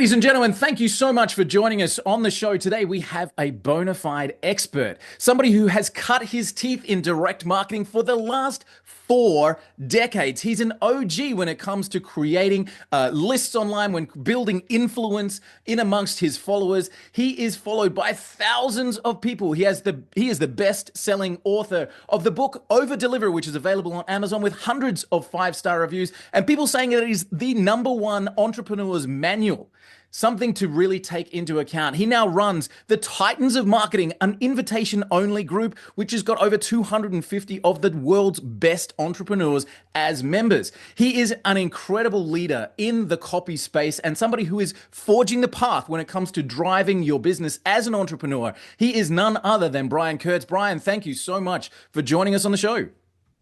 Ladies and gentlemen, thank you so much for joining us on the show today. We have a bona fide expert, somebody who has cut his teeth in direct marketing for the last 4 decades. He's an OG when it comes to creating lists online, when building influence in amongst his followers. He is followed by thousands of people. He is the best-selling author of the book Over Deliver, which is available on Amazon with hundreds of 5-star reviews, and people saying that it is the #1 entrepreneur's manual. Something to really take into account. He now runs the Titans of Marketing, an invitation-only group, which has got over 250 of the world's best entrepreneurs as members. He is an incredible leader in the copy space and somebody who is forging the path when it comes to driving your business as an entrepreneur. He is none other than Brian Kurtz. Brian, thank you so much for joining us on the show.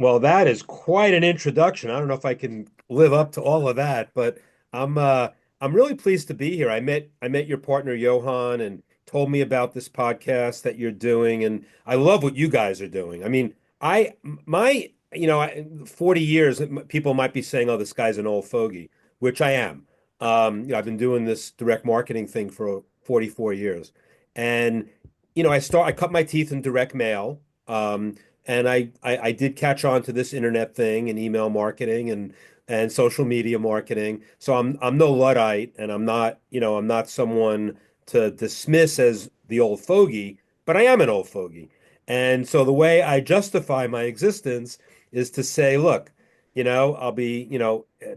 Well, that is quite an introduction. I don't know if I can live up to all of that, but I'm really pleased to be here. I met your partner Johan and told me about this podcast that you're doing, and I love what you guys are doing. I mean, I my 40 years, people might be saying, "Oh, this guy's an old fogey," which I am. I've been doing this direct marketing thing for 44 years, and I cut my teeth in direct mail. And I did catch on to this internet thing and email marketing and social media marketing. So I'm no Luddite, and I'm not someone to dismiss as the old fogey, but I am an old fogey. And so the way I justify my existence is to say, look, I'll be,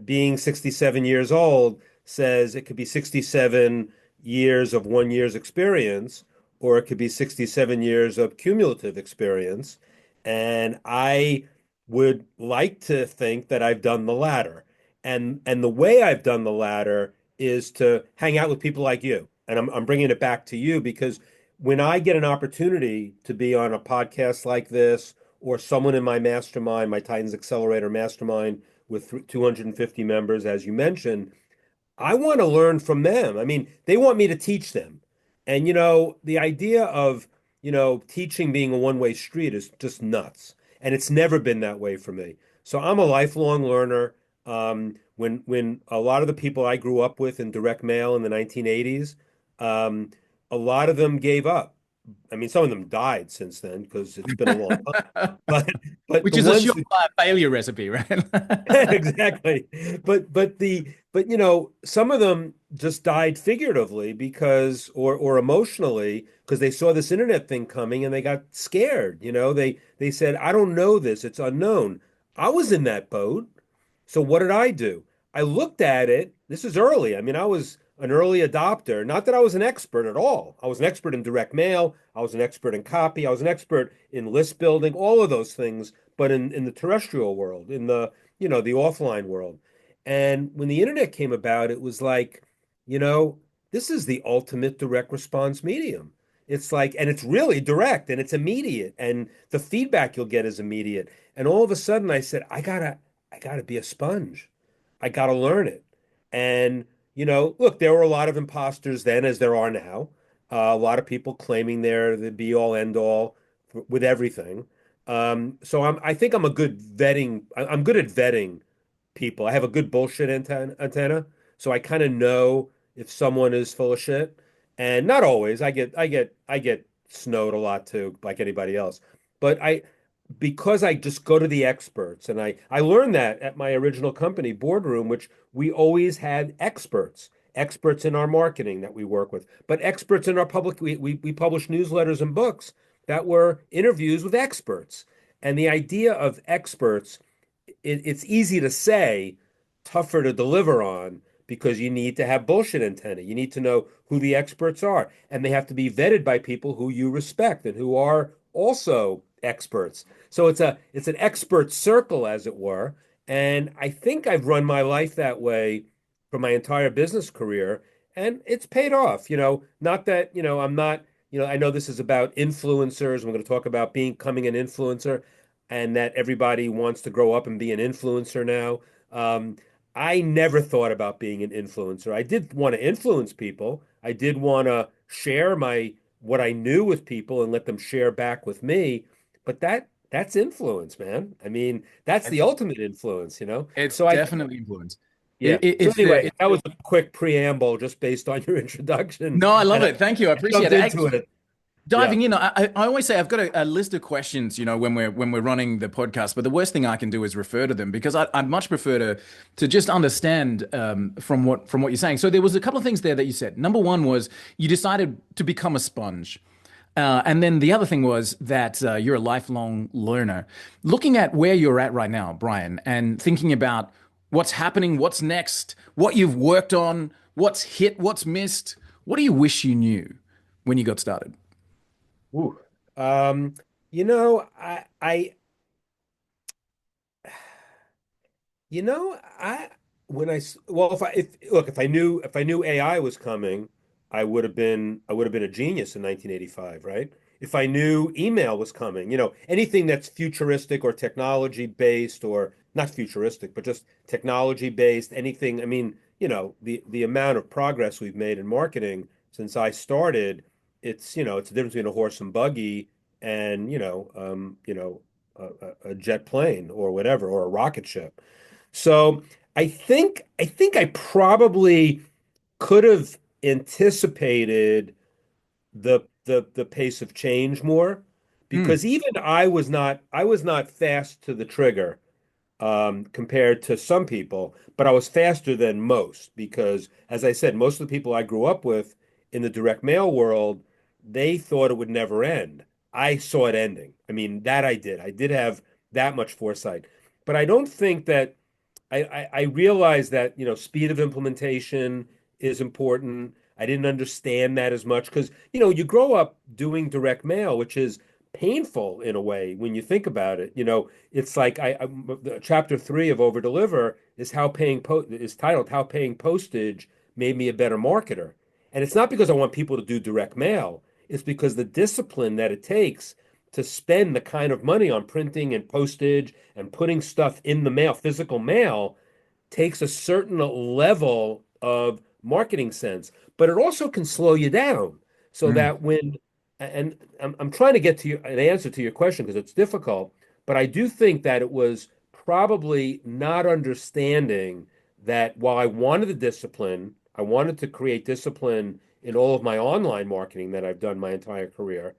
being 67 years old says it could be 67 years of 1 year's experience, or it could be 67 years of cumulative experience. And I would like to think that I've done the latter. And the way I've done the latter is to hang out with people like you. And I'm bringing it back to you because when I get an opportunity to be on a podcast like this, or someone in my mastermind, my Titans Accelerator mastermind with 250 members, as you mentioned, I want to learn from them. I mean, they want me to teach them. And the idea of, teaching being a one-way street is just nuts. And it's never been that way for me. So I'm a lifelong learner. When a lot of the people I grew up with in direct mail in the 1980s, a lot of them gave up. I mean, some of them died since then because it's been a long time. But but Which the is a ones sure failure recipe, right? exactly. But some of them just died figuratively because or emotionally because they saw this internet thing coming and they got scared. They said, I don't know this, it's unknown. I was in that boat. So what did I do? I looked at it. This is early. I mean, I was an early adopter. Not that I was an expert at all. I was an expert in direct mail. I was an expert in copy. I was an expert in list building, all of those things, but in the terrestrial world, in the offline world. And when the internet came about, it was like, you know, this is the ultimate direct response medium. It's like, and it's really direct and it's immediate, and the feedback you'll get is immediate. And all of a sudden I said, I gotta be a sponge. I gotta learn it. And look, there were a lot of imposters then, as there are now. A lot of people claiming they're the be all end all with everything. So I think I'm a good vetting. I'm good at vetting people. I have a good bullshit antenna, so I kind of know if someone is full of shit. And not always. I get snowed a lot too, like anybody else. But because I just go to the experts, and I learned that at my original company, Boardroom, which we always had experts in our marketing that we work with, but experts in our public. We publish newsletters and books that were interviews with experts. And the idea of experts, it's easy to say, tougher to deliver on because you need to have bullshit antenna. You need to know who the experts are, and they have to be vetted by people who you respect and who are also experts. So it's an expert circle, as it were. And I think I've run my life that way for my entire business career, and it's paid off. Not that, I'm not, I know this is about influencers. We're going to talk about becoming an influencer and that everybody wants to grow up and be an influencer now. I never thought about being an influencer. I did want to influence people. I did want to share my what I knew with people and let them share back with me. But that's influence, man. I mean, that's the It's ultimate influence. it's So I definitely influence. Yeah. So It's the anyway, that was a quick preamble just based on your introduction, no, I love and it. Thank you. I I appreciate jumped it. into it. Yeah. Diving in, I always say I've got a list of questions, when we're running the podcast. But the worst thing I can do is refer to them because I much prefer to just understand from what you're saying. So there was a couple of things there that you said. Number one was you decided to become a sponge. And then the other thing was that you're a lifelong learner. Looking at where you're at right now, Brian, and thinking about what's happening, what's next, what you've worked on, what's hit, what's missed, what do you wish you knew when you got started? Ooh. Um, you know, I when I s- well, if I knew AI was coming, I would have been a genius in 1985, right? If I knew email was coming, anything that's futuristic or technology based, or not futuristic, but just technology based, anything. I mean, the amount of progress we've made in marketing since I started, it's the difference between a horse and buggy and, a jet plane or whatever, or a rocket ship. So I think I probably could have anticipated the pace of change more, Mm, because even I was not fast to the trigger, compared to some people, but I was faster than most because, as I said, most of the people I grew up with in the direct mail world, they thought it would never end. I saw it ending. I mean, that I did. I did have that much foresight, but I don't think that I realized that, speed of implementation is important. I didn't understand that as much because, you grow up doing direct mail, which is painful in a way when you think about it. It's like chapter 3 of Over Deliver is is titled "How Paying Postage Made Me a Better Marketer," and it's not because I want people to do direct mail. It's because the discipline that it takes to spend the kind of money on printing and postage and putting stuff in the mail, physical mail, takes a certain level of marketing sense, but it also can slow you down so mm, that and I'm trying to get to an answer to your question because it's difficult, but I do think that it was probably not understanding that while I wanted the discipline, I wanted to create discipline in all of my online marketing that I've done my entire career.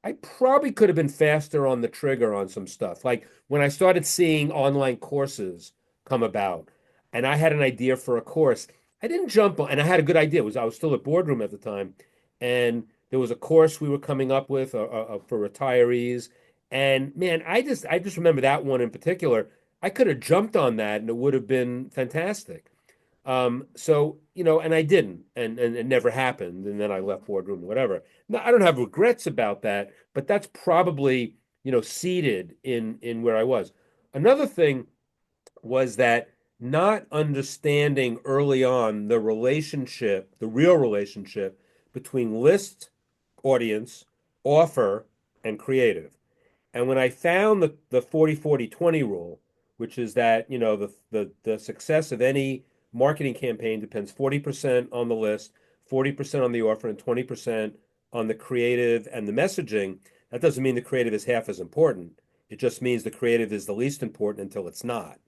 I probably could have been faster on the trigger on some stuff. Like when I started seeing online courses come about and I had an idea for a course, I didn't jump on, and I had a good idea. I was still at boardroom at the time, and there was a course we were coming up with for retirees. And man, I just remember that one in particular. I could have jumped on that and it would have been fantastic. And I didn't, and it never happened. And then I left boardroom, whatever. Now, I don't have regrets about that, but that's probably, seated in where I was. Another thing was that not understanding early on the real relationship between list, audience, offer, and creative. And when I found the 40/40/20 rule, which is that, the success of any marketing campaign depends 40% on the list, 40% on the offer, and 20% on the creative and the messaging, that doesn't mean the creative is half as important. It just means the creative is the least important until it's not.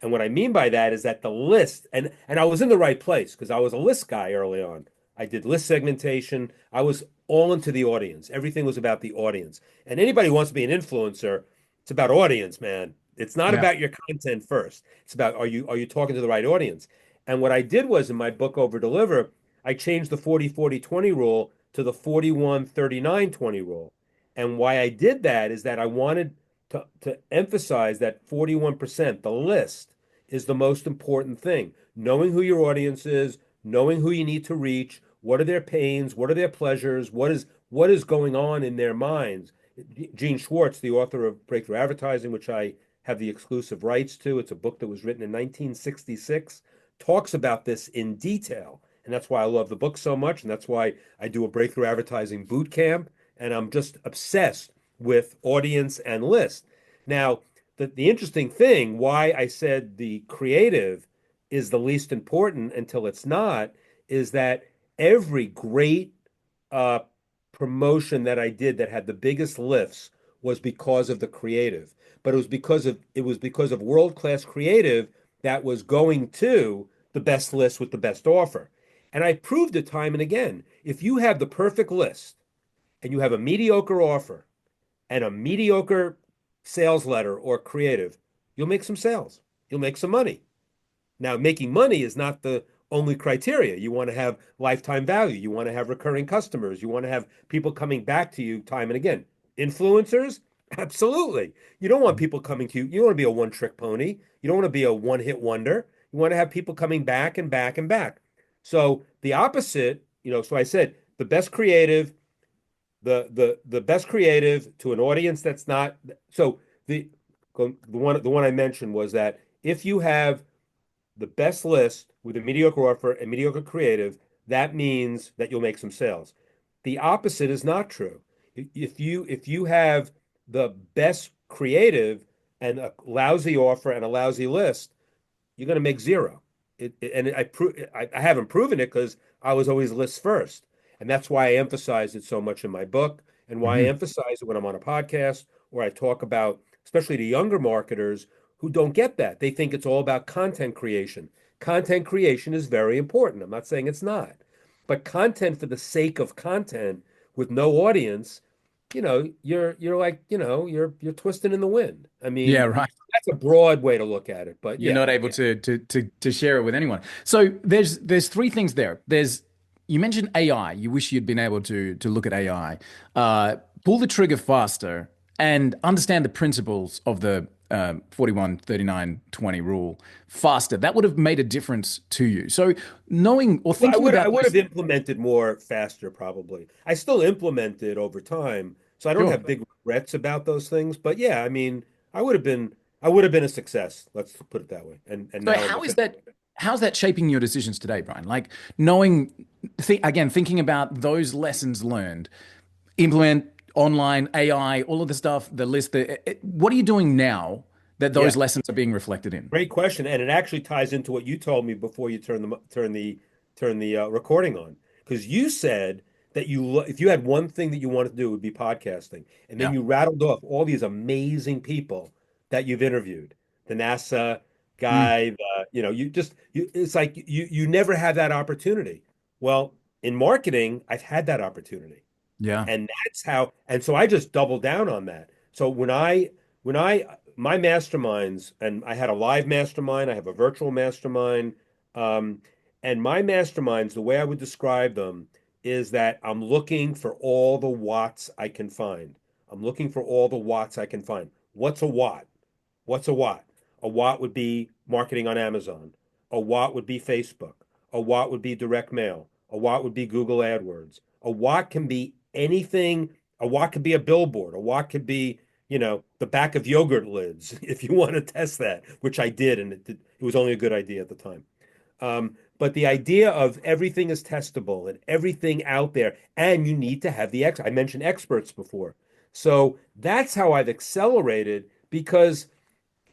And what I mean by that is that the list, and I was in the right place because I was a list guy early on. I did list segmentation. I was all into the audience. Everything was about the audience. And anybody who wants to be an influencer, it's about audience, man. It's not yeah. about your content first. It's about, are you talking to the right audience? And what I did was, in my book Over Deliver, I changed the 40/40/20 rule to the 41/39/20 rule. And why I did that is that I wanted to emphasize that 41%, the list, is the most important thing. Knowing who your audience is, knowing who you need to reach, what are their pains, what are their pleasures, what is going on in their minds. Gene Schwartz, the author of Breakthrough Advertising, which I have the exclusive rights to, it's a book that was written in 1966, talks about this in detail. And that's why I love the book so much. And that's why I do a breakthrough advertising boot camp. And I'm just obsessed with audience and list. Now, the interesting thing, why I said the creative is the least important until it's not, is that every great uh, promotion that I did that had the biggest lifts was because of the creative. But it was because of world-class creative that was going to the best list with the best offer. And I proved it time and again. If you have the perfect list and you have a mediocre offer and a mediocre sales letter or creative, you'll make some sales. You'll make some money. Now, making money is not the only criteria. You want to have lifetime value. You want to have recurring customers. You want to have people coming back to you time and again. Influencers? Absolutely. You don't want people coming to you. You don't want to be a one-trick pony. You don't want to be a one-hit wonder. You want to have people coming back and back and back. So the opposite, so I said the best creative, the best creative to an audience that's not so the one I mentioned was that if you have the best list with a mediocre offer and mediocre creative, that means that you'll make some sales. The opposite is not true. If you have the best creative and a lousy offer and a lousy list, you're going to make zero. I haven't proven it because I was always list first, and that's why I emphasize it so much in my book, and why I Mhm. emphasize it when I'm on a podcast or I talk about, especially the younger marketers who don't get that. They think it's all about content creation. Content creation is very important. I'm not saying it's not, but content for the sake of content with no audience, you're like, you're twisting in the wind. I Yeah, mean, right. that's a broad way to look at it, but You're yeah. not able to share it with anyone. So there's three things there. There's you mentioned AI. You wish you'd been able to look at AI, pull the trigger faster, and understand the principles of the 41, 39, 20 rule faster. That would have made a difference to you. So knowing or Well, I thinking would I about would have those, implemented more faster probably. I still implement it over time, so I don't sure. have big regrets about those things. But yeah, I mean, I would have been a success. Let's put it that way. And So now I'm a failure. how's that shaping your decisions today, Brian? Like knowing, again, thinking about those lessons learned, implement online AI, all of the stuff, the list. What are you doing now that those Yeah, lessons are being reflected in? great question, and it actually ties into what you told me before you turn the recording on, because you said that if you had one thing that you wanted to do, it would be podcasting, and then Yeah. you rattled off all these amazing people that you've interviewed, the NASA Mm, guy, it's like you never had that opportunity. Well, in marketing, I've had that opportunity. yeah. And that's how, and so I just doubled down on that. So my masterminds, and I had a live mastermind, I have a virtual mastermind, um, and my masterminds, the way I would describe them is that I'm looking for all the watts I can find. I'm looking for all the watts I can find. What's a watt? What's a watt? A watt would be marketing on Amazon. A watt would be Facebook. A watt would be direct mail. A watt would be Google AdWords. A watt can be anything. A watt could be a billboard. A watt could be, the back of yogurt lids, if you want to test that, which I did, and it was only a good idea at the time. But the idea of everything is testable and everything out there, and you need to have I mentioned experts before. So that's how I've accelerated because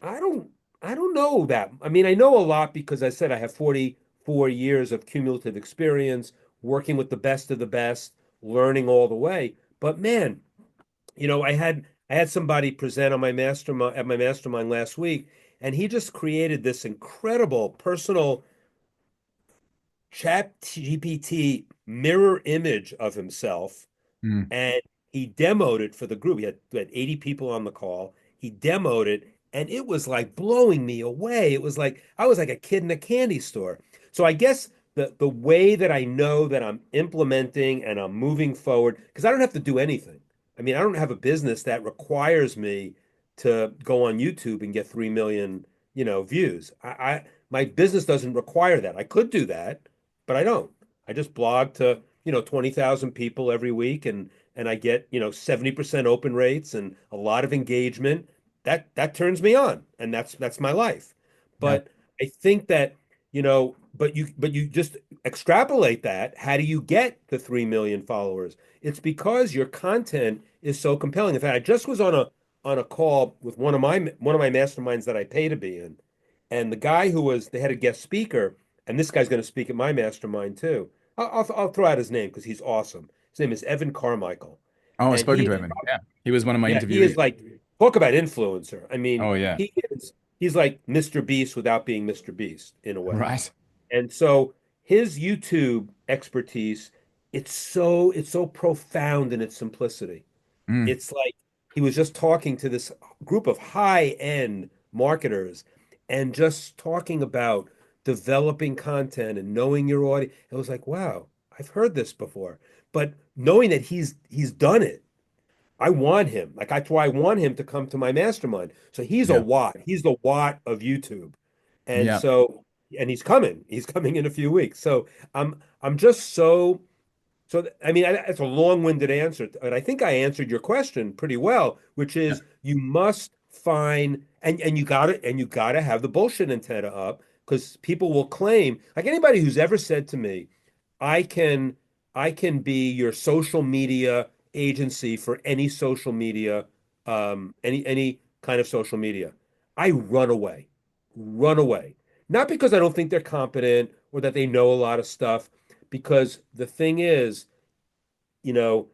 I don't I don't know that. I mean, I know a lot because I said I have 44 years of cumulative experience working with the best of the best, learning all the way. But man, I had somebody present on my mastermind at my mastermind last week, and he just created this incredible personal chat GPT mirror image of himself, Mm, and he demoed it for the group. We had 80 people on the call. He demoed it, and it was like blowing me away. It was like I was like a kid in a candy store. So I guess the way that I know that I'm implementing and I'm moving forward, because I don't have to do anything. I mean, I don't have a business that requires me to go on YouTube and get 3 million, views. My business doesn't require that. I could do that, but I don't. I just blog to, 20,000 people every week, and I get, 70% open rates and a lot of engagement. That turns me on, and that's my life. yeah. But I think that, but you just extrapolate that. How do you get the 3 million followers? It's because your content is so compelling. In fact, I just was on a call with one of my masterminds that I pay to be in, and the guy they had a guest speaker, and this guy's going to speak at my mastermind too. I'll throw out his name because he's awesome. His name is Evan Carmichael, Oh, I've and spoken to Evan. Yeah. He was one of my he is interviewees. like, talk about influencer. I mean, Oh, yeah. he is. he's like Mr. Beast without being Mr. Beast in a way. Right. And so his YouTube expertise, it's so profound in its simplicity. Mm. It's like he was just talking to this group of high-end marketers and just talking about developing content and knowing your audience. It was like, wow, I've heard this before. But knowing that he's done it, I want him. Like that's why I want him to come to my mastermind. So he's a Yeah. watt. He's the watt of YouTube. And Yeah. so and he's coming. He's coming in a few weeks. So I'm just I mean, it's a long-winded answer, but I think I answered your question pretty well, which Yeah. is you must find and you gotta have the bullshit antenna up because people will claim, like anybody who's ever said to me, I can I can be your social media agency for any social media, any kind of social media. I run away, run away. Not because I don't think they're competent or that they know a lot of stuff, because the thing is, you know,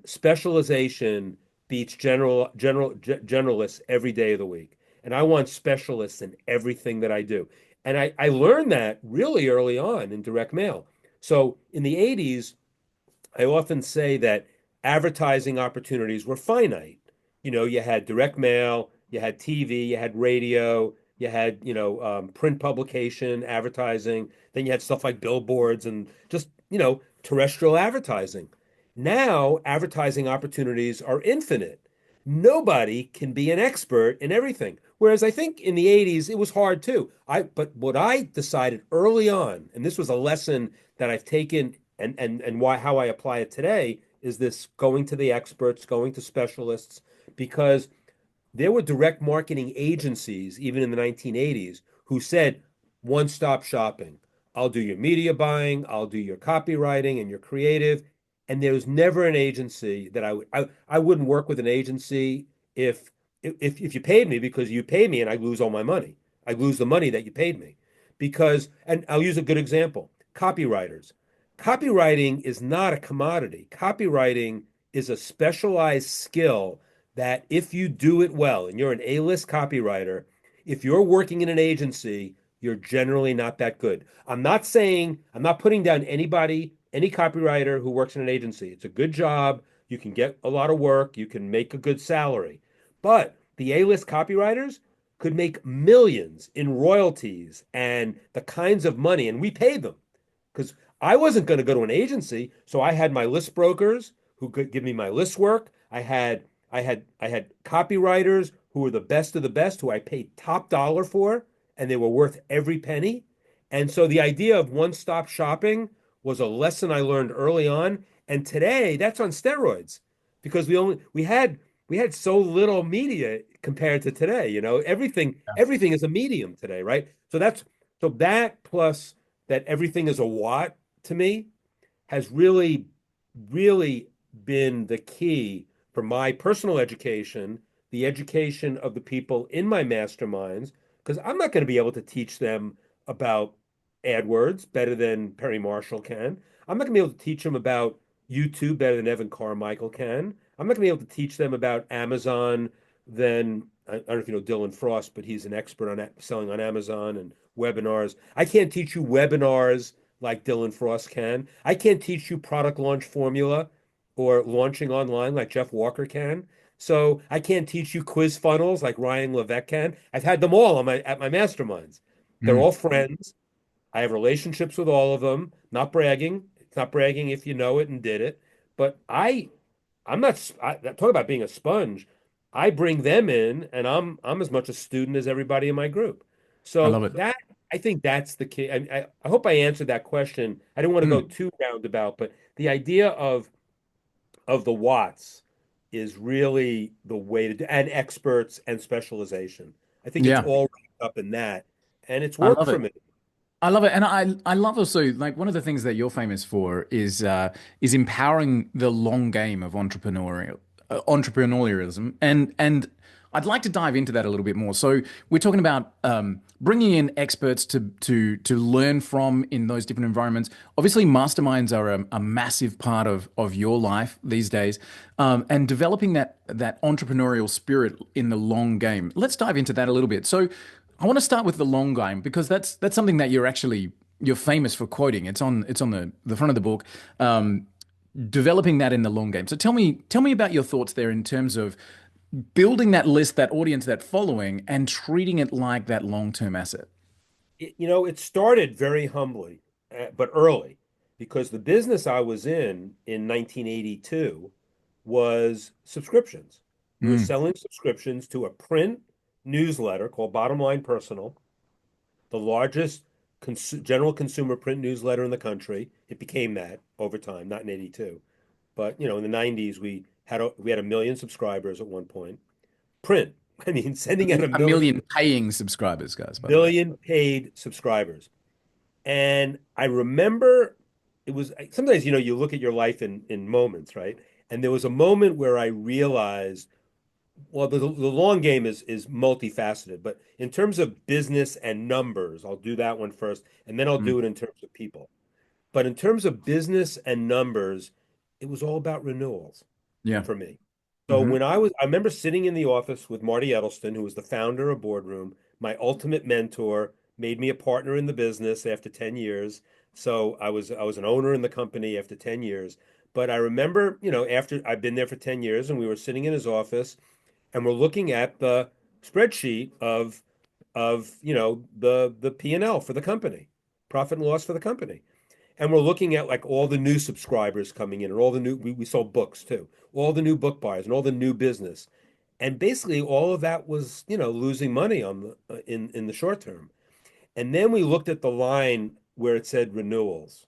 specialization beats generalists every day of the week. And I want specialists in everything that I do. And I learned that really early on in direct mail. So in the 80s, I often say that advertising opportunities were finite. You had direct mail, you had TV, you had radio, you had, print publication, advertising, then you had stuff like billboards and just, terrestrial advertising. Now, advertising opportunities are infinite. Nobody can be an expert in everything. Whereas I think in the 80s it was hard too. But what I decided early on, and this was a lesson that I've taken and why how I apply it today is this going to the experts, going to specialists, because there were direct marketing agencies, even in the 1980s, who said one-stop shopping. I'll do your media buying, I'll do your copywriting and your creative. And there was never an agency that I wouldn't work with an agency if you paid me because you paid me and I lose all my money. I lose the money that you paid me. And I'll use a good example. Copywriters. Copywriting is not a commodity. Copywriting is a specialized skill that if you do it well and you're an A-list copywriter, if you're working in an agency, you're generally not that good. I'm not putting down anybody, any copywriter who works in an agency. It's a good job. You can get a lot of work. You can make a good salary. But the A-list copywriters could make millions in royalties and the kinds of money, and we paid them because I wasn't going to go to an agency. So I had my list brokers who could give me my list work. I had copywriters who were the best of the best, who I paid top dollar for, and they were worth every penny. And so the idea of one-stop shopping was a lesson I learned early on. And today that's on steroids because we had so little media compared to today. Everything is a medium today, right? So that plus that everything is a watt to me has really, really been the key for my personal education, the education of the people in my masterminds, because I'm not going to be able to teach them about AdWords better than Perry Marshall can. I'm not going to be able to teach them about YouTube better than Evan Carmichael can. I'm not going to be able to teach them about Amazon than I don't know if you know Dylan Frost, but he's an expert on selling on Amazon and webinars. I can't teach you webinars like Dylan Frost can. I can't teach you product launch formula or launching online like Jeff Walker can. So I can't teach you quiz funnels like Ryan Levesque can. I've had them all at my masterminds. They're Mm. all friends. I have relationships with all of them. Not bragging. It's not bragging if you know it and did it. But I'm not talk about being a sponge. I bring them in, and I'm as much a student as everybody in my group. I So love it. that I think that's the key. I hope I answered that question. I didn't want to go Mm. too roundabout, but the idea of the Watts is really the way to do, and experts and specialization. I think it's Yeah, all wrapped up in that, and it's I worked love for it. me. I love it, and I love also like one of the things that you're famous for is empowering the long game of entrepreneurialism, and I'd like to dive into that a little bit more. So we're talking about bringing in experts to learn from in those different environments. Obviously, masterminds are a massive part of your life these days, and developing that entrepreneurial spirit in the long game. Let's dive into that a little bit. So I want to start with the long game because that's something that you're famous for quoting. It's on the front of the book. Developing that in the long game. So tell me about your thoughts there in terms of building that list, that audience, that following, and treating it like that long-term asset. It started very humbly, but early, because the business I was in 1982 was subscriptions. We were Mm, selling subscriptions to a print newsletter called Bottom Line Personal, the largest general consumer print newsletter in the country. It became that over time, not in 82. But, in the 90s, we had 1 million subscribers at one point. Print. I mean, sending out a a million million paying subscribers, guys, by the way. million paid subscribers. And I remember it was sometimes, you look at your life in moments, right? And there was a moment where I realized, well, the long game is multifaceted, but in terms of business and numbers, I'll do that one first, and then I'll Mm, do it in terms of people. But in terms of business and numbers, it was all about renewals yeah. for me. So Hmm. I remember sitting in the office with Marty Edelston, who was the founder of Boardroom, my ultimate mentor, made me a partner in the business after 10 years. So I was an owner in the company after 10 years. But I remember, after I've been there for 10 years and we were sitting in his office and we're looking at the spreadsheet of the P&L for the company, profit and loss for the company. And we're looking at like all the new subscribers coming in and all the new we sold books too, all the new book buyers and all the new business. And basically all of that was, losing money on in the short term. And then we looked at the line where it said renewals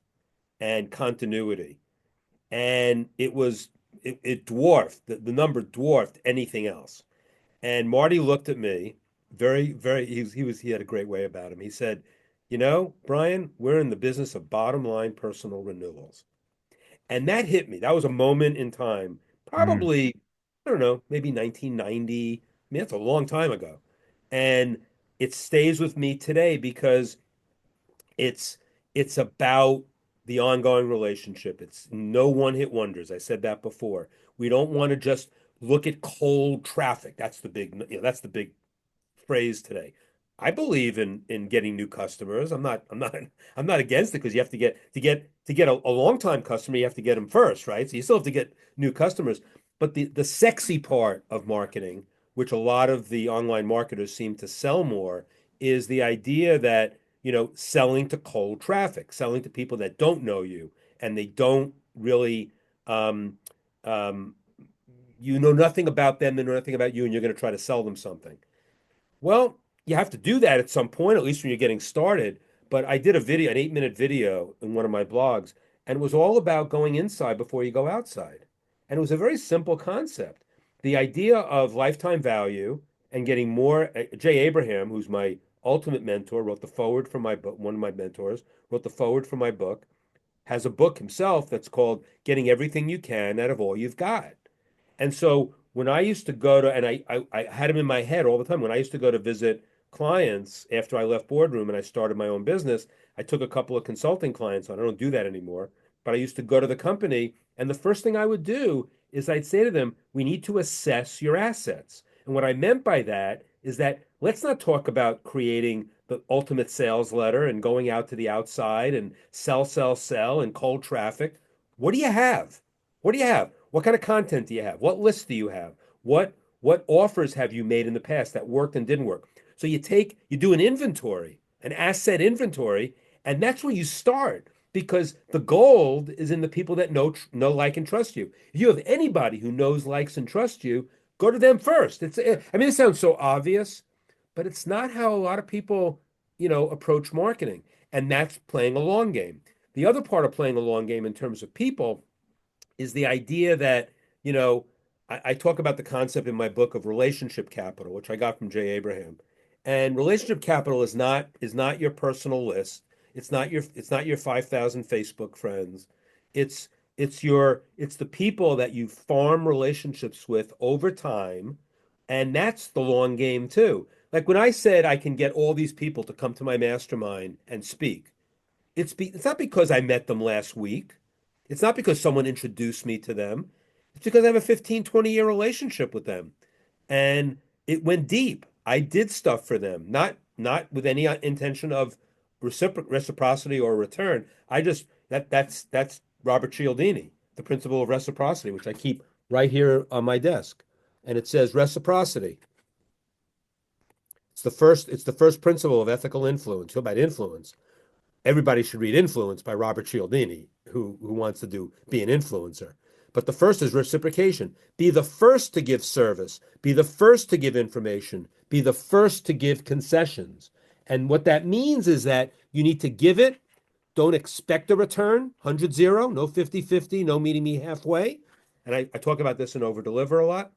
and continuity. And it dwarfed the number dwarfed anything else. And Marty looked at me very, very, he had a great way about him. He said, Brian, we're in the business of bottom line personal renewals. And that hit me. That was a moment in time, Mm. probably, I don't know, maybe 1990. I mean, that's a long time ago. And it stays with me today because it's it's about the ongoing relationship. It's no one hit wonders. I said that before. We don't want to just look at cold traffic. That's the big phrase today. I believe in getting new customers. I'm not against it because you have to get a long time customer, you have to get them first, right? So you still have to get new customers. But the sexy part of marketing, which a lot of the online marketers seem to sell more, is the idea that, selling to cold traffic, selling to people that don't know you and they don't really um, um, you know nothing about them, they know nothing about you, and you're going to try to sell them something. Well, you have to do that at some point, at least when you're getting started. But I did an 8-minute video in one of my blogs, and it was all about going inside before you go outside. And it was a very simple concept. The idea of lifetime value and getting more. Jay Abraham, who's my ultimate mentor, wrote the forward for my book, one of my mentors, wrote the forward for my book, has a book himself that's called Getting Everything You Can Out of All You've Got. And so when I used to go to, and I had him in my head all the time, when I used to go to visit clients after I left Boardroom and I started my own business, I took a couple of consulting clients on. I don't do that anymore, but I used to go to the company, and the first thing I would do is I'd say to them, we need to assess your assets. And what I meant by that is that let's not talk about creating the ultimate sales letter and going out to the outside and sell, sell, sell and cold traffic. What do you have? What do you have? What kind of content do you have? What lists do you have? What offers have you made in the past that worked and didn't work? So you do an inventory, an asset inventory, and that's where you start because the gold is in the people that know, like, and trust you. If you have anybody who knows, likes, and trusts you, go to them first. I mean, it sounds so obvious, but it's not how a lot of people, approach marketing, and that's playing a long game. The other part of playing a long game in terms of people is the idea that, you know, I talk about the concept in my book of relationship capital, which I got from Jay Abraham. And relationship capital is not your personal list. It's not your 5,000 Facebook friends. It's it's the people that you farm relationships with over time And that's the long game too. Like when I said I can get all these people to come to my mastermind and speak, it's not because I met them last week. It's not because someone introduced me to them. It's because I have a 15, 20-year relationship with them. And it went deep. I did stuff for them, not with any intention of reciprocity or return. I just that's Robert Cialdini, the principle of reciprocity, which I keep right here on my desk. And it says reciprocity. It's the first principle of ethical influence. Talk about influence. Everybody should read Influence by Robert Cialdini, who wants to be an influencer. But the first is reciprocation. Be the first to give service. Be the first to give information. Be the first to give concessions. And what that means is that you need to give it. Don't expect a return. 100-0, no 50-50, no meeting me halfway. And I talk about this in Over Deliver a lot.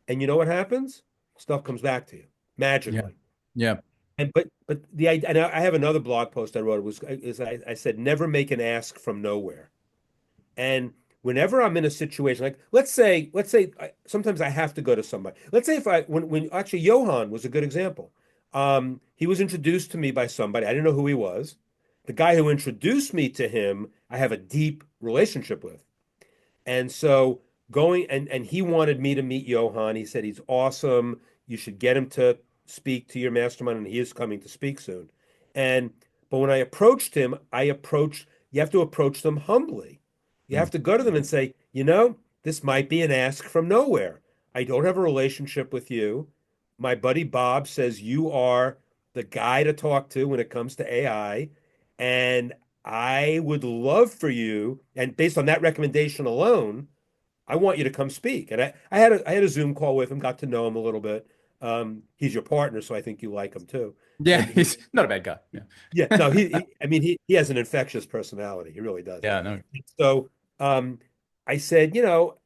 And you know what happens? Stuff comes back to you Yeah. magically. Yeah. And the idea, and I have another blog post I wrote I said never make an ask from nowhere. And whenever I'm in a situation like let's say sometimes I have to go to somebody. Let's say if I when actually Johan was a good example. He was introduced to me by somebody. I didn't know who he was. The guy who introduced me to him, I have a deep relationship with. And so going and he wanted me to meet Johan. He said he's awesome. You should get him to speak to your mastermind, and he is coming to speak soon. And but when I approached him, you have to approach them humbly. You Mm. have to go to them and say, this might be an ask from nowhere. I don't have a relationship with you. My buddy Bob says you are the guy to talk to when it comes to AI. And I would love for you, and based on that recommendation alone, I want you to come speak. And I had a Zoom call with him, got to know him a little bit. He's your partner, so I think you like him too. Yeah, And he, he's not a bad guy. Yeah. yeah, no, I mean, he has an infectious personality. He really does. Yeah, no. So, I said,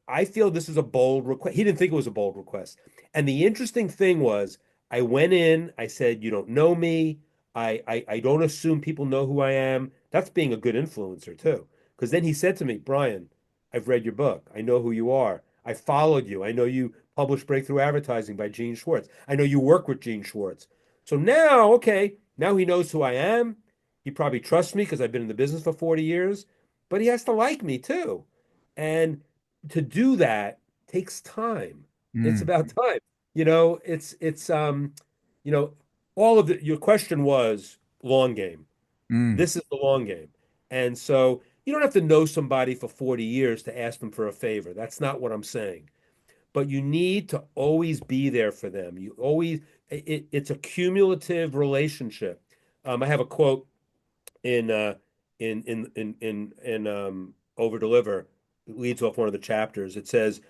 I feel this is a bold request. He didn't think it was a bold request. And the interesting thing was, I went in, I said, you don't know me. I don't assume people know who I am. That's being a good influencer too. Because then he said to me, Brian, I've read your book. I know who you are. I followed you. I know you published Breakthrough Advertising by Gene Schwartz. I know you work with Gene Schwartz. So now, okay, now he knows who I am. He probably trusts me because I've been in the business for 40 years, but he has to like me too. And to do that takes time. It's Mm, about time. It's you know, all of your question was long game. mm, This is the long game. And so you don't have to know somebody for 40 years to ask them for a favor. That's not what I'm saying. But you need to always be there for them. It's a cumulative relationship. I have a quote in Over Deliver. It leads off one of the chapters. It says,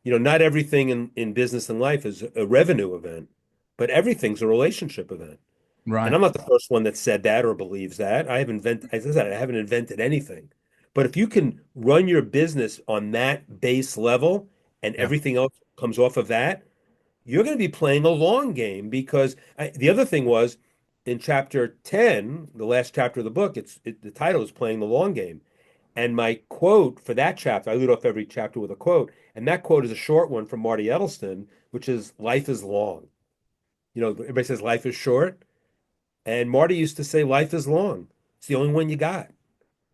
not everything in business and life is a revenue event, but everything's a relationship event. And right. I'm not the first one that said that or believes that. As I said, I haven't invented anything. But if you can run your business on that base level and Yeah. everything else comes off of that, you're going to be playing a long game because the other thing was in chapter 10, the last chapter of the book, the title is Playing the Long Game. And my quote for that chapter, I lead off every chapter with a quote, and that quote is a short one from Marty Edelston, which is life is long. Everybody says life is short. And Marty used to say, life is long. It's the only one you got.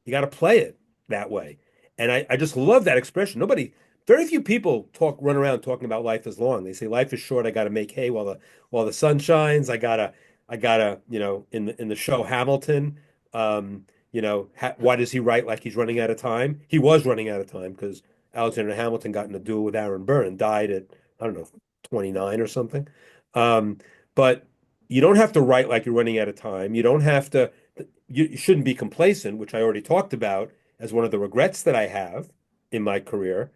You got to play it that way. And I just love that expression. Very few people run around talking about life is long. They say life is short. I got to make hay while the sun shines. I gotta, in the show Hamilton, why does he write like he's running out of time? He was running out of time because Alexander Hamilton got in a duel with Aaron Burr and died at, I don't know, 29 or something. But you don't have to write like you're running out of time. You shouldn't be complacent, which I already talked about as one of the regrets that I have in my career.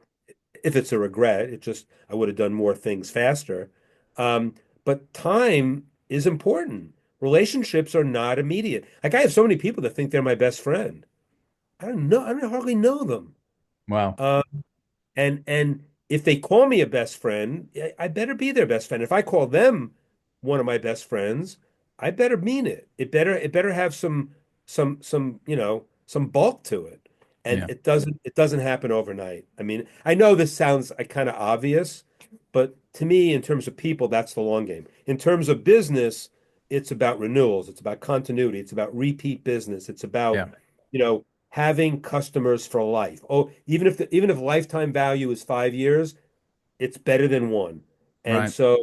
If it's a regret, it just I would have done more things faster. Um, but time is important. Relationships are not immediate. Like I have so many people that think they're my best friend. I don't know. I don't hardly know them. Wow. Uh, and if they call me a best friend, I better be their best friend. If I call them one of my best friends, I better mean it. It better have some bulk to it. And Yeah. it doesn't happen overnight. I mean, I know this sounds kind of obvious, But to me, in terms of people, that's the long game. In terms of business, it's about renewals, it's about continuity, it's about repeat business, it's about, Yeah. having customers for life. Oh, even if lifetime value is 5 years, it's better than one. And Right. so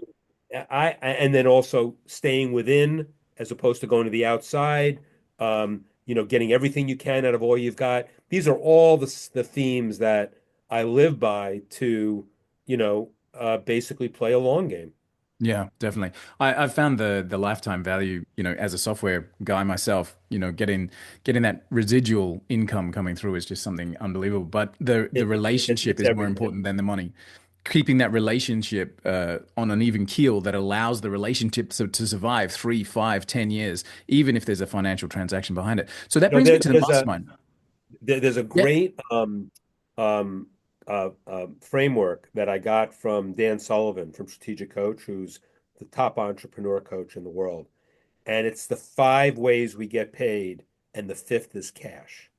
and then also staying within as opposed to going to the outside, getting everything you can out of all you've got. These are all the themes that I live by to, basically play a long game. Yeah, definitely. I've found the lifetime value, as a software guy myself, getting that residual income coming through is just something unbelievable. But the relationship It's is more everything. important than the money. Keeping that relationship on an even keel that allows the relationship to survive 3, 5, 10 years, even if there's a financial transaction behind it. So that You know, brings me there, to the there's a mastermind. there's a Yeah. great um, framework that I got from Dan Sullivan from Strategic Coach, who's the top entrepreneur coach in the world. And it's the 5 ways we get paid, and the fifth is cash.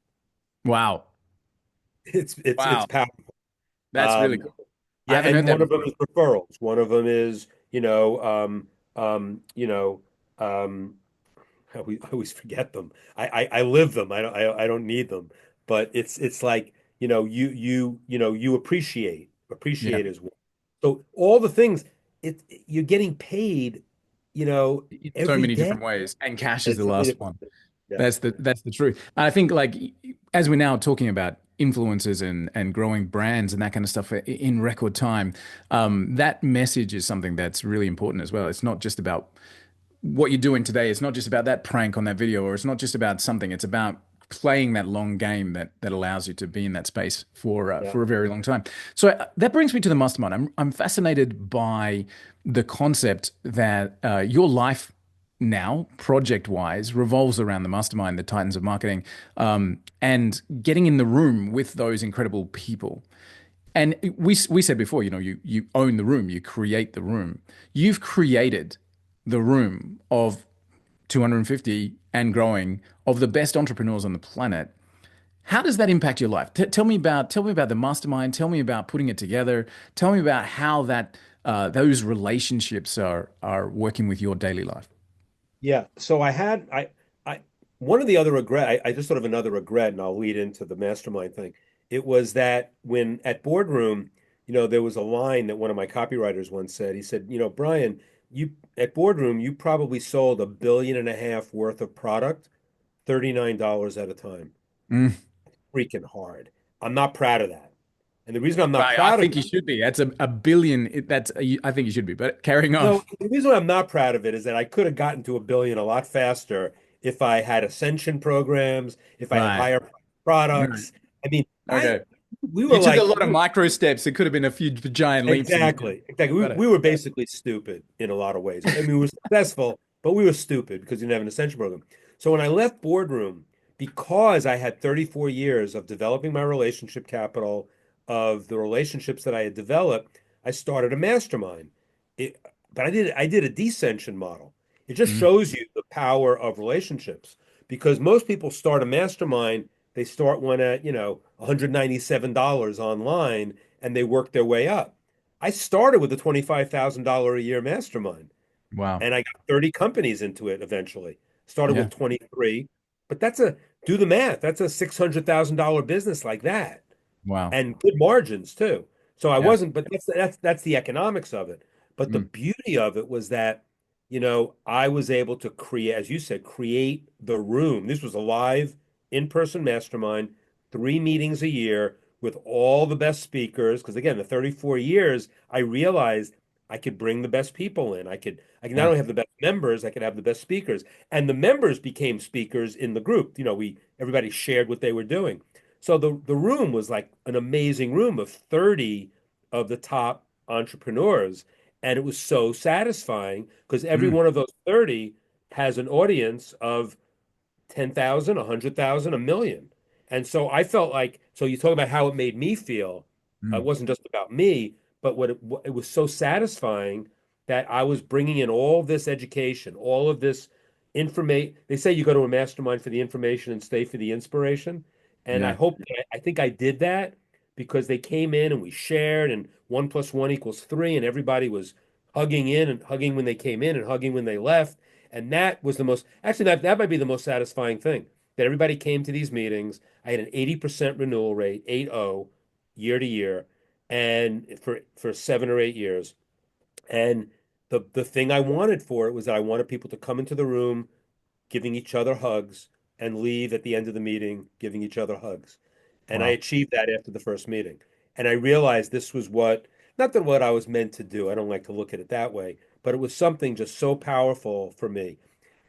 Wow. It's Wow. powerful. That's really Um, cool. I yeah, haven't heard and that one of them before. is referrals. One of them is, um, you know, um, I always forget them. I live them. I don't need them. But it's like, you Yeah. appreciate as well. So all the things, you're getting paid, you know, In so every many day. different ways, and cash is And the so many last different one. things. Yeah. That's the truth. And I think like as we're now talking about influencers and growing brands and that kind of stuff in record time, that message is something that's really important as well. It's not just about what you're doing today. It's not just about that prank on that video, or it's not just about something. It's about playing that long game that allows you to be in that space Yeah. for a very long time. So that brings me to the mastermind. I'm fascinated by the concept that your life now, project wise, revolves around the mastermind, the Titans of Marketing, and getting in the room with those incredible people. And we said before, you own the room, you create the room. You've created the room of 250 and growing of the best entrepreneurs on the planet. How does that impact your life? Tell me about the mastermind. Tell me about putting it together. Tell me about how that those relationships are working with your daily life. Yeah. So I one of the other regret, I just sort of another regret, and I'll lead into the mastermind thing. It was that when at boardroom, there was a line that one of my copywriters once said. He said, Brian, you at boardroom, you probably sold 1.5 billion worth of product, $39 at a time. Mm. Freaking hard. I'm not proud of that. And the reason I'm not I proud of think you should be. That's a billion. I think you should be. But carrying on. No, the reason why I'm not proud of it is that I could have gotten to 1 billion a lot faster if I had ascension programs, if I had Right. higher Right. products. I mean, Okay. we were You took a like, lot of micro steps. It could have been a few giant leaps, and exactly. We, got it. we were basically stupid in a lot of ways. I mean, we were successful, but we were stupid because we didn't have an ascension program. So when I left boardroom, because I had 34 years of developing my relationship capital, of the relationships that I had developed, I started a mastermind. It, but I did a descension model. It just Mm. shows you the power of relationships because most people start a mastermind, they start one at, $197 online and they work their way up. I started with a $25,000 a year mastermind Wow. and I got 30 companies into it eventually. Started Yeah. with 23, but do the math. That's a $600,000 business like that Wow. and good margins too. So I Yeah. wasn't, but that's the economics of it. But the Mm. beauty of it was that, I was able to create, as you said, create the room. This was a live in-person mastermind, 3 meetings a year with all the best speakers. Because again, the 34 years, I realized I could bring the best people in. I could not Yeah. only have the best members, I could have the best speakers. And the members became speakers in the group. Everybody shared what they were doing. So the room was like an amazing room of 30 of the top entrepreneurs. And it was so satisfying because every Mm. one of those 30 has an audience of 10,000, 100,000, a million. And so I felt like, so you talk about how it made me feel. It Mm. wasn't just about me, but what it was so satisfying that I was bringing in all this education, all of this information. They say you go to a mastermind for the information and stay for the inspiration. And Yeah. I think I did that, because they came in and we shared, and 1 + 1 = 3, and everybody was hugging in and hugging when they came in and hugging when they left. And that was the most, actually, that might be the most satisfying thing, that everybody came to these meetings. I had an 80% renewal rate, 80, year to year, and for 7 or 8 years. And the thing I wanted for it was that I wanted people to come into the room giving each other hugs and leave at the end of the meeting giving each other hugs. And I Wow. achieved that after the first meeting. And I realized this was not that what I was meant to do. I don't like to look at it that way, but it was something just so powerful for me.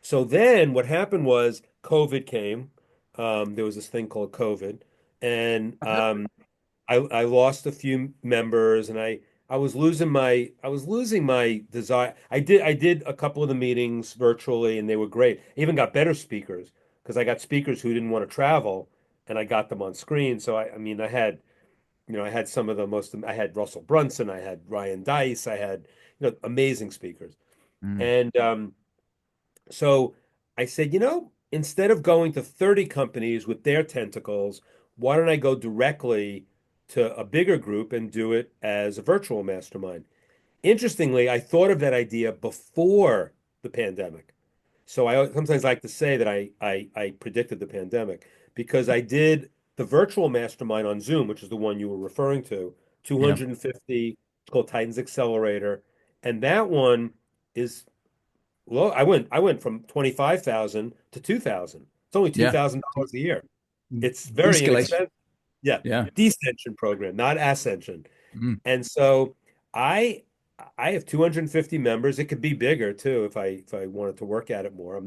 So then what happened was COVID came. There was this thing called COVID, and I lost a few members, and I was losing my desire. I did a couple of the meetings virtually, and they were great. I even got better speakers because I got speakers who didn't want to travel, and I got them on screen. So I mean, I had some of the most. I had Russell Brunson, I had Ryan Dice, I had amazing speakers, Mm. and so I said, instead of going to 30 companies with their tentacles, why don't I go directly to a bigger group and do it as a virtual mastermind? Interestingly, I thought of that idea before the pandemic. So I sometimes like to say that I predicted the pandemic because I did the virtual mastermind on Zoom, which is the one you were referring to, Yeah. 250, it's called Titans Accelerator. And that one is well, I went from 25,000 to 2,000. It's only Yeah. $2,000 a year. It's very De-escalation. inexpensive. Yeah. Yeah. Descension program, not ascension. Mm. And so I I have 250 members. It could be bigger too if I wanted to work at it more. I'm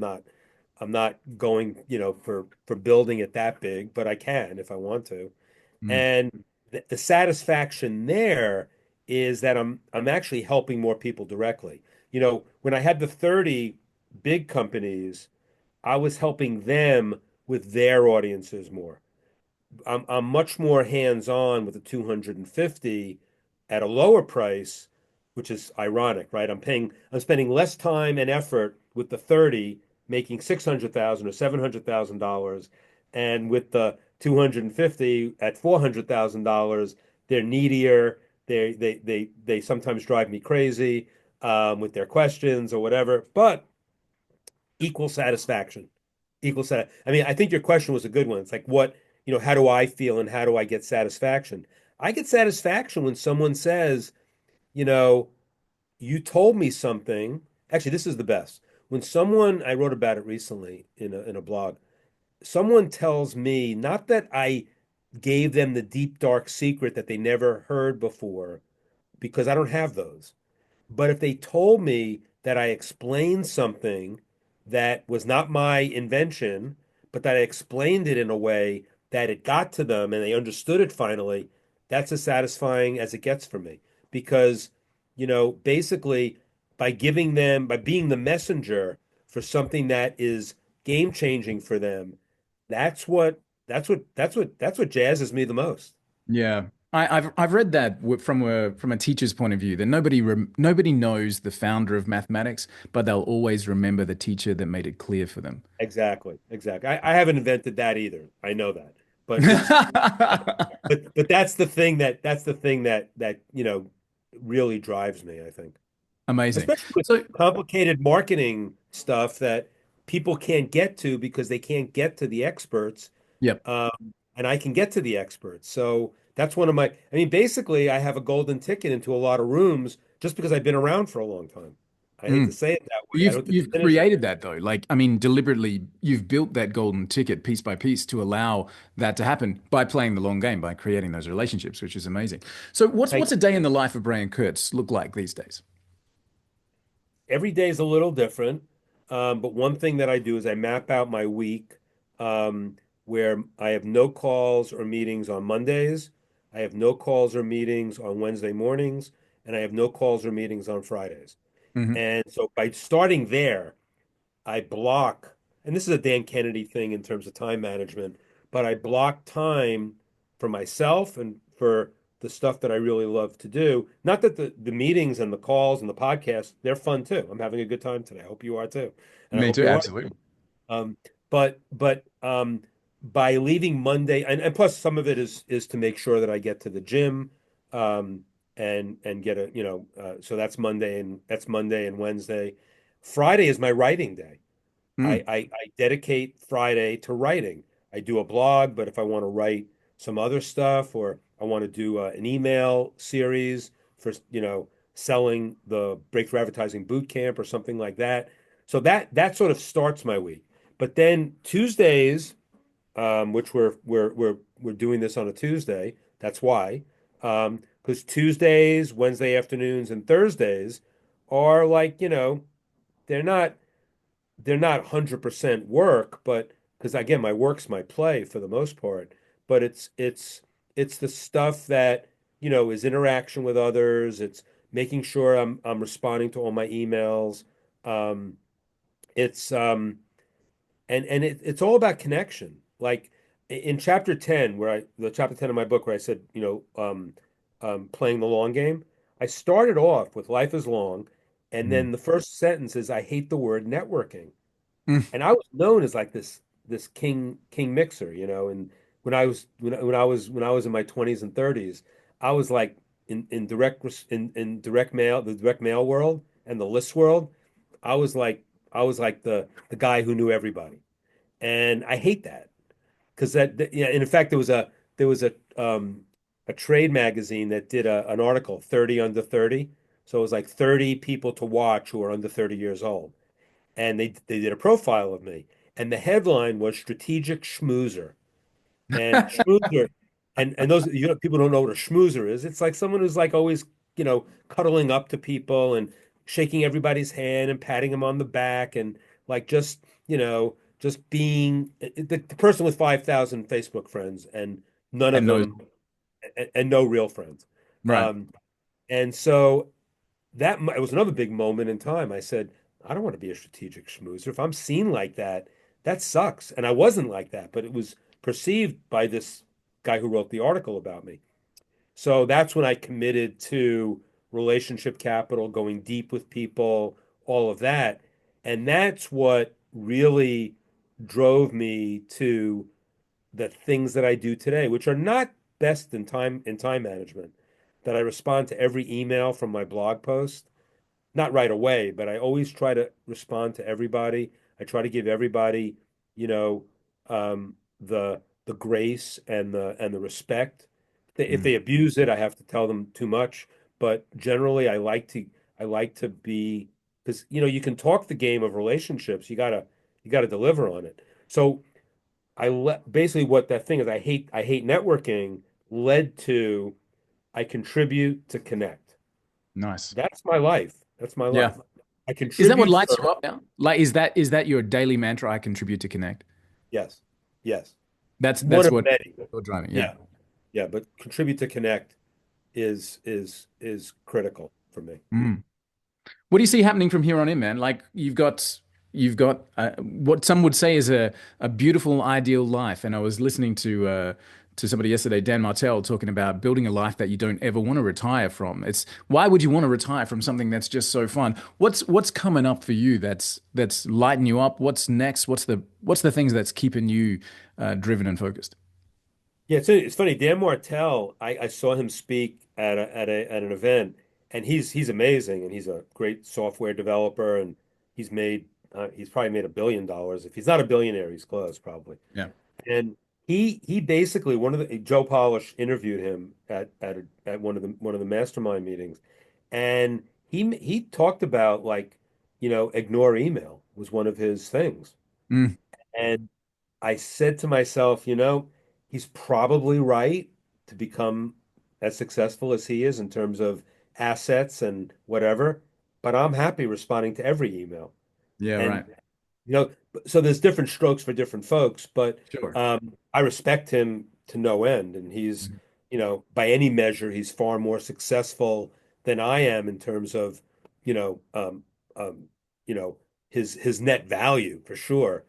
not going, for building it that big, but I can if I want to. Mm. And the satisfaction there is that I'm actually helping more people directly. When I had the 30 big companies, I was helping them with their audiences more. I'm much more hands-on with the 250 at a lower price, which is ironic, right? I'm spending less time and effort with the 30 making 600,000 or $700,000, and with the 250 at $400,000, they're needier. They sometimes drive me crazy with their questions or whatever, but equal satisfaction. I mean, I think your question was a good one. It's like, how do I feel and how do I get satisfaction? I get satisfaction when someone says, you know, you told me something. Actually, this is the best. When someone, I wrote about it recently in a blog, someone tells me, not that I gave them the deep, dark secret that they never heard before, because I don't have those. But if they told me that I explained something that was not my invention, but that I explained it in a way that it got to them and they understood it finally, that's as satisfying as it gets for me. Because, basically by being the messenger for something that is game changing for them, that's what jazzes me the most. Yeah. I've read that from a teacher's point of view that nobody knows the founder of mathematics, but they'll always remember the teacher that made it clear for them. Exactly, exactly. I haven't invented that either. I know that, but but that's the thing that really drives me, I think, Amazing. especially with So, complicated marketing stuff that people can't get to because they can't get to the experts, yep. and I can get to the experts. So that's one of my. I mean, basically, I have a golden ticket into a lot of rooms just because I've been around for a long time. I hate to Mm. say it that way. I You've don't you've diminish it. created that though. Like, I mean, deliberately, you've built that golden ticket piece by piece to allow that to happen by playing the long game, by creating those relationships, which is amazing. So, what's Thank a you. day in the life of Brian Kurtz look like these days? Every day is a little different. But one thing that I do is I map out my week, where I have no calls or meetings on Mondays. I have no calls or meetings on Wednesday mornings, and I have no calls or meetings on Fridays. Hmm. And so by starting there, I block, and this is a Dan Kennedy thing in terms of time management, but I block time for myself and for the stuff that I really love to do. Not that the meetings and the calls and the podcasts, they're fun too. I'm having a good time today. I hope you are too. And I Me hope too, you are. absolutely. Um, but by leaving Monday, and plus some of it is to make sure that I get to the gym, um, and get a, so that's Monday and Wednesday. Friday is my writing day. Mm. I dedicate Friday to writing. I do a blog, but if I want to write some other stuff, or I want to do an email series for, selling the Breakthrough Advertising Boot Camp or something like that. So that sort of starts my week. But then Tuesdays, which we're doing this on a Tuesday. That's why, because Tuesdays, Wednesday afternoons, and Thursdays are like, they're not they're not 100% work, but because again, my work's my play for the most part, but it's the stuff that, is interaction with others. It's making sure I'm responding to all my emails. Um, it's it's all about connection. Like in chapter 10, the chapter 10 of my book where I said, playing the long game, I started off with life is long, and Mm. then the first sentence is I hate the word networking. Mm. And I was known as like this king mixer, and when I was in my 20s and 30s, I was like in direct mail, the direct mail world and the list world, I was like the guy who knew everybody. And I hate that because yeah, and in fact there was a trade magazine that did an article 30 under 30. So it was like 30 people to watch who are under 30 years old, and they did a profile of me, and the headline was strategic schmoozer. And schmoozer, and those, people don't know what a schmoozer is. It's like someone who's like always, cuddling up to people and shaking everybody's hand and patting them on the back, and like just being the person with 5,000 Facebook friends and none of And those, them, and no real friends. right. um and so it was another big moment in time. I said, I don't want to be a strategic schmoozer. If I'm seen like that, that sucks. And I wasn't like that, but it was perceived by this guy who wrote the article about me. So that's when I committed to relationship capital, going deep with people, all of that. And that's what really drove me to the things that I do today, which are not best in time management, that I respond to every email from my blog post, not right away, but I always try to respond to everybody. I try to give everybody, you know, the grace and the respect. If Mm. they abuse it, I have to tell them too much. But generally, I like to be, because you can talk the game of relationships. You gotta deliver on it. So basically what that thing is, I hate networking led to I contribute to connect. Nice. That's my life. That's my Yeah. life. I Is that what contribute lights for, you up now? Like, is that your daily mantra? I contribute to connect. yes, yes. One That's of what many. you're driving. Yeah. Yeah, yeah. But contribute to connect is critical for me. Mm. What do you see happening from here on in, man? Like you've got what some would say is a beautiful ideal life. And I was listening to somebody yesterday, Dan Martell, talking about building a life that you don't ever want to retire from. It's why would you want to retire from something that's just so fun? What's coming up for you that's lighting you up? What's next? What's the things that's keeping you driven and focused? Yeah, it's funny. Dan Martell, I saw him speak at an event, and he's amazing, and he's a great software developer, and he's probably made $1 billion. If he's not a billionaire, he's close, probably. Yeah. And he basically, Joe Polish interviewed him at one of the mastermind meetings, and he talked about, like, ignore email was one of his things. Mm, And I said to myself, he's probably right to become as successful as he is in terms of assets and whatever, but I'm happy responding to every email. yeah. And Right. you know, so there's different strokes for different folks, but Sure. I respect him to no end, and he's, Mhm. by any measure, he's far more successful than I am in terms of, you know, um, um, you know, his net value for sure.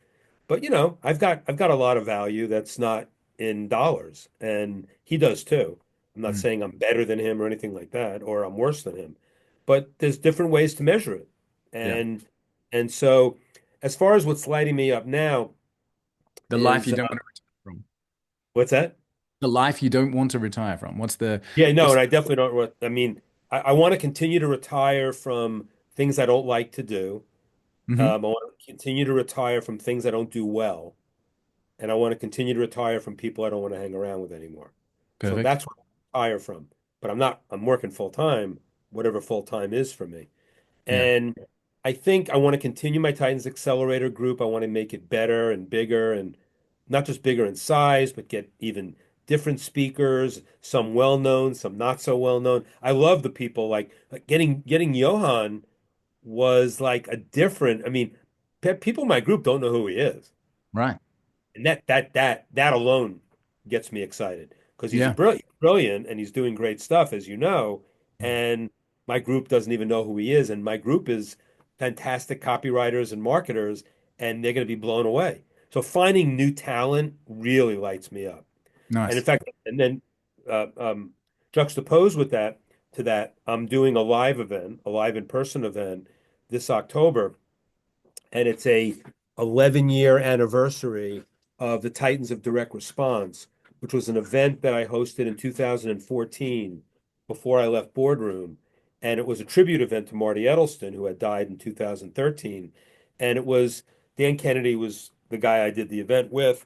But I've got a lot of value that's not in dollars, and he does too. I'm not Mm, saying I'm better than him or anything like that, or I'm worse than him, but there's different ways to measure it. yeah. And so as far as what's lighting me up now The life is you don't want to return What's that? The life you don't want to retire from. What's Yeah, no, the and I definitely don't. I mean, I want to continue to retire from things I don't like to do. hmm I want to continue to retire from things I don't do well, and I want to continue to retire from people I don't want to hang around with anymore. So Perfect. that's what I retire from. But I'm not. I'm working full time, whatever full time is for me. Yeah. And I think I want to continue my Titans Accelerator group. I want to make it better and bigger, and not just bigger in size, but get even different speakers, some well known, some not so well known. I love the people like getting Johan was like a different. I mean, people in my group don't know who he is. Right. And that alone gets me excited because he's a Yeah. brilliant and he's doing great stuff, as you know. And my group doesn't even know who he is. And my group is fantastic copywriters and marketers, and they're going to be blown away. So finding new talent really lights me up. And in Nice. fact, and then juxtaposed with that to that, I'm doing a live event, a live in-person event this October, and it's a 11-year anniversary of the Titans of Direct Response, which was an event that I hosted in 2014 before I left Boardroom. And it was a tribute event to Marty Edelston, who had died in 2013. And it was Dan Kennedy was the guy I did the event with,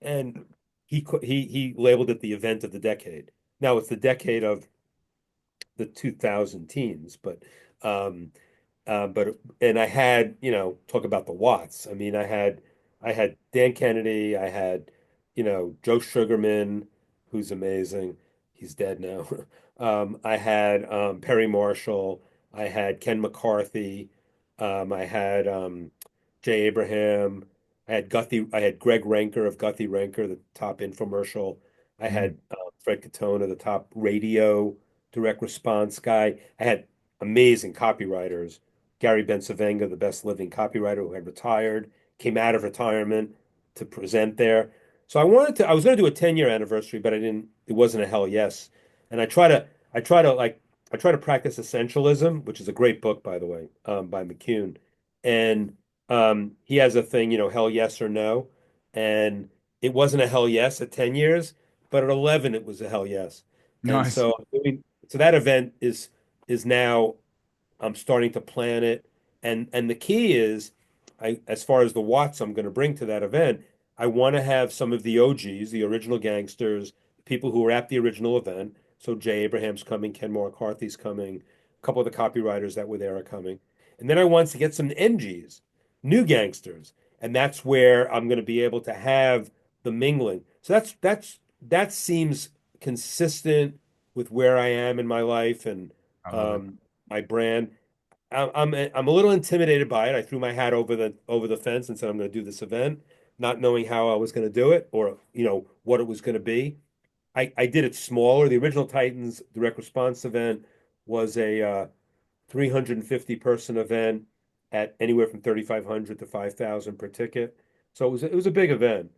and he labeled it the event of the decade. Now it's the decade of the 2000 teens, um, but and I had, talk about the Watts. I mean, I had Dan Kennedy, I had, Joe Sugarman, who's amazing. He's dead now. I had Perry Marshall, I had Ken McCarthy, I had Jay Abraham, I had Greg Renker of Guthrie Renker, the top infomercial. I Mm. had Fred Katona, the top radio direct response guy. I had amazing copywriters. Gary Bensavenga, the best living copywriter who had retired, came out of retirement to present there. So I was going to do a 10-year anniversary, but it wasn't a hell yes. And I try to like, I try to practice essentialism, which is a great book, by the way, by McCune. And he has a thing, hell yes or no. And it wasn't a hell yes at 10 years, but at 11, it was a hell yes. And Nice. so that event is now I'm starting to plan it. And the key is as far as the watts I'm going to bring to that event, I want to have some of the OGs, the original gangsters, people who were at the original event. So Jay Abraham's coming, Ken McCarthy's coming, a couple of the copywriters that were there are coming. And then I want to get some NGs, new gangsters. And that's where I'm going to be able to have the mingling. So that seems consistent with where I am in my life and I love it. um, my brand. I'm a little intimidated by it. I threw my hat over the fence and said I'm going to do this event, not knowing how I was going to do it or what it was going to be. I did it smaller. The original Titans direct response event was a 350 person event at anywhere from 3,500 to 5,000 per ticket. So it was a big event.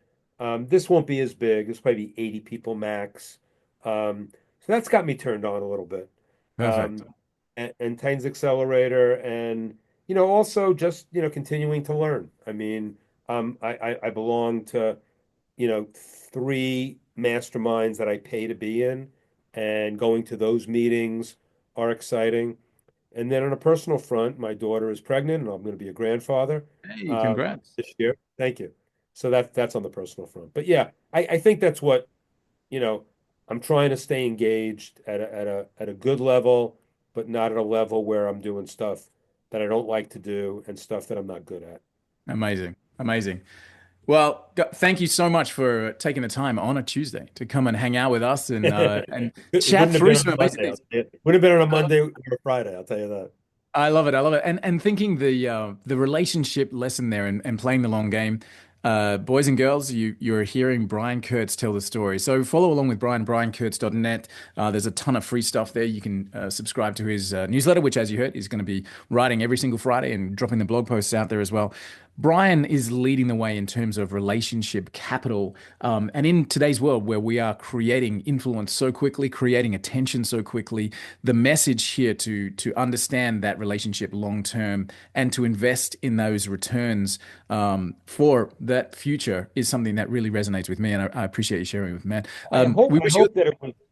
This won't be as big. It's probably 80 people max. So that's got me turned on a little bit. Perfect. And Titans Accelerator and also just continuing to learn. I mean, I belong to three masterminds that I pay to be in, and going to those meetings are exciting. And then on a personal front, my daughter is pregnant, and I'm going to be a grandfather Hey, uh, congrats. this year. Thank you. So that's on the personal front. But yeah, I think that's what you know. I'm trying to stay engaged at a good level, but not at a level where I'm doing stuff that I don't like to do and stuff that I'm not good at. Amazing. Amazing. Well, thank you so much for taking the time on a Tuesday to come and hang out with us and It chat wouldn't have through been on some a amazing Monday. things. It would have been on a Monday or a Friday. I'll tell you that. I love it. I love it. And thinking the relationship lesson there and playing the long game. Boys and girls, you're hearing Brian Kurtz tell the story. So follow along with Brian, briankurtz.net. There's a ton of free stuff there. You can subscribe to his newsletter, which, as you heard, is going to be writing every single Friday and dropping the blog posts out there as well. Brian is leading the way in terms of relationship capital. And in today's world where we are creating influence so quickly, creating attention so quickly, the message here to understand that relationship long term and to invest in those returns for that future is something that really resonates with me. And I appreciate you sharing with me, man. We I wish you hope that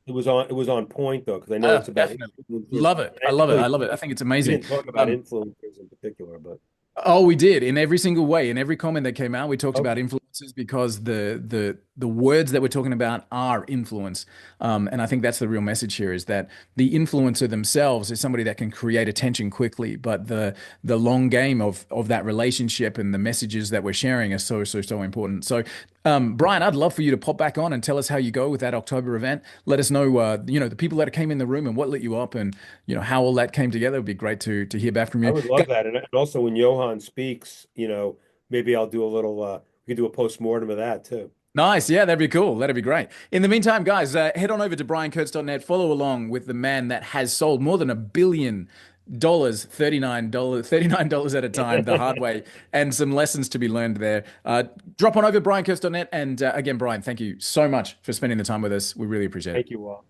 it was on point though, because I know it's about definitely influencers. love it. I love it. I love it. I think it's We amazing. didn't talk about Um, influencers in particular, but Oh, we did in every single way. In every comment that came out, we talked about okay. influences because the words that we're talking about are influence. And I think that's the real message here is that the influencer themselves is somebody that can create attention quickly, but the long game of that relationship and the messages that we're sharing are so important. So Brian, I'd love for you to pop back on and tell us how you go with that October event. Let us know, the people that came in the room and what lit you up, and how all that came together. It'd be great to hear back from I you. would love that. And also when Johan speaks, maybe I'll do a little we could do a post-mortem of that too. Nice. Yeah, that'd be cool. That'd be great. In the meantime, guys, head on over to briankurtz.net, follow along with the man that has sold more than $1 billion, $39 at a time, the hard way, and some lessons to be learned there. Drop on over briankurtz.net. And again, Brian, thank you so much for spending the time with us. We really appreciate it. Thank you all.